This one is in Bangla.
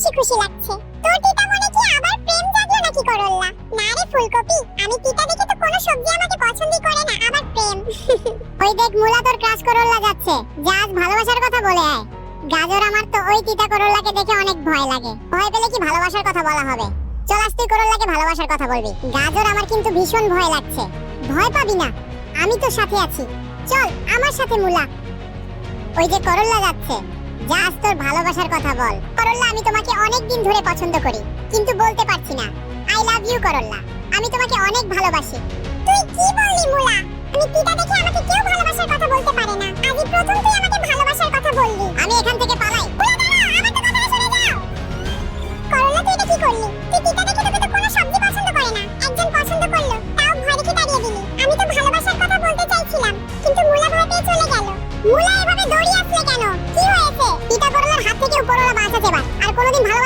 খুশি খুশি লাগছে। তোর তিতা মনে কি আবার প্রেম জাগলো নাকি করল্লা? না রে ফুলকপি, আমি তিতা দেখে তো কোনো সবজি আমাকে পছন্দই করে না, আবার প্রেম। ওই দেখ মুলা তোর ক্রাশ করল্লা যাচ্ছে, যা আজ ভালোবাসার কথা বলে আয়। গাজর আমার তো ওই তিতা করল্লাকে দেখে অনেক ভয় লাগে, ভয় পেলে কি ভালোবাসার কথা বলা হবে? চল আজ তুই করল্লাকে ভালোবাসার কথা বলবি। গাজর আমার কিন্তু ভীষণ ভয় লাগছে। ভয় পাবি না, আমি তোর সাথে আছি, চল আমার সাথে মুলা। ওই যে করল্লা যাচ্ছে, যা আজ তোর ভালোবাসার কথা বল। করল্লা আমি তোমাকে অনেক দিন ধরে পছন্দ করি, কিন্তু বলতে পারছি না। আই লাভ ইউ করল্লা, আমি তোমাকে অনেক ভালোবাসি। তুই কি বললি মুলা? আমি তিতা দেখে আমাকে কেউ ভালোবাসার কথা বলতে পারে না, আজই প্রথম তুই আমাকে ভালোবাসার কথা বললি। আমি এখান থেকে পালাই। মুলা দাঁড়া, আমার তো কথা শুনে যাও। করল্লা তুই এটা কি করলি? তুই তিতা দেখে তোকে তো কোনো সবজি পছন্দ করে না, একজন পছন্দ করলো তাও ভয় দেখে দাঁড়িয়ে দিলি। আমি তো ভালোবাসার কথা বলতে চাইছিলাম, কিন্তু মুলা ভয় পেয়ে চলে গেল। মুলা এভাবে দৌড়িয়ে আসলে কেন? কি হয়েছে? তিতা করল্লার হাত থেকে উপরওয়ালা বাঁচাতে পার, আর কোনোদিন ভালো